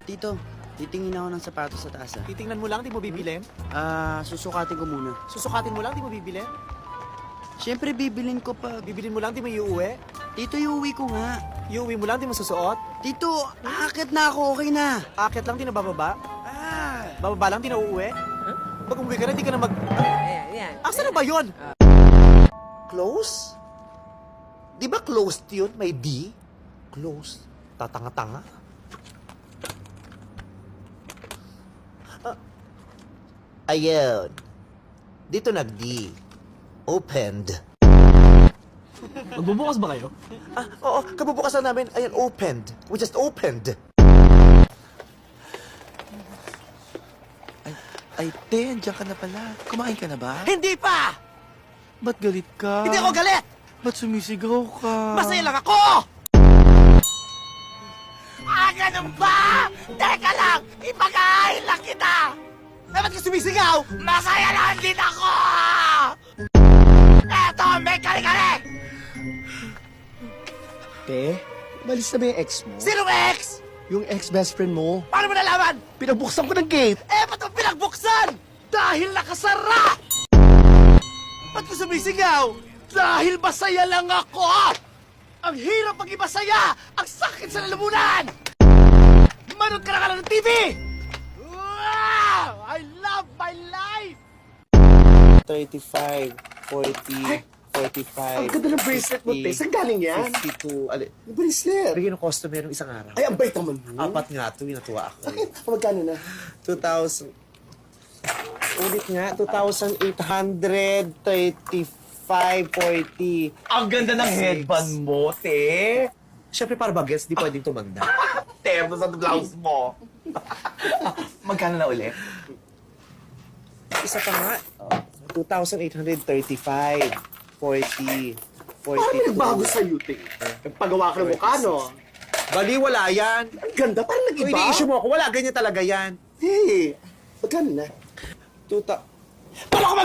Tito, titingin ako ng sapatos sa taas, ah. Titingnan mo lang, di mo bibilin? Susukatin ko muna. Susukatin mo lang, di mo bibilin? Siyempre, bibilin ko pag... Bibilin mo lang, di mo iuwi? Tito, iuwi ko nga. Iuwi mo lang, di mo susuot? Tito, aakit na ako, okay na. Akit lang, di na bababa? Ah! Bababa lang, di na uuwi? Pag umuwi ka na, di ka na mag... Ayan. Asa na ba yun? Close? Di ba closed yun? May D? Close. Tatanga-tanga. Ayun. Dito nag-D. Opened. Magbubukas ba kayo? Oo, kabubukasan namin. Ayun, opened. We just opened. Ay, te, andiyan ka na pala. Kumain ka na ba? Hindi pa! Ba't galit ka? Hindi ako galit! Ba't sumisigaw ka? Masaya lang ako! Ganun ba? Teka lang! Ipag-aahil lang kita! Ba't ka sumisigaw? Masaya lang din ako! Eto, may kali-kali! Te, malis na ba yung ex mo? Sinong ex? Yung ex-best friend mo? Paano mo nalaman? Pinabuksan ko ng gate! Ba't mo pinagbuksan? Dahil nakasara! Ba't ka sumisigaw? Dahil masaya lang ako! Ang hirap maging masaya! Ang sakit sa lalamunan! Manood ka na ng TV! Wow! I love my life! 35, 40, 45. Ang ganda ng bracelet mo, te. Saan galing yan? 52. Yung bracelet! Bigyan ng customer ng isang araw. Ay, ang bait naman mo. Apat nga ito, natuwa ako. Magkano na? 2,000. Ulit nga, 2,835.40. Ang ganda ng headband mo, te. Siyempre, para bagets, di pwedeng tumanda. Terno sa blouse mo. Magkano na ulit? Isa pa nga. 2,835. 40. Parang nagbago 42. sa'yo, te. Nagpagawa ka ng mukha, no? Bali, wala yan. Ang ganda, parang Kung nag-iba. ini-issue mo ako, wala. Ganyan talaga yan. Hey, magkano na? 2,000. Paano ka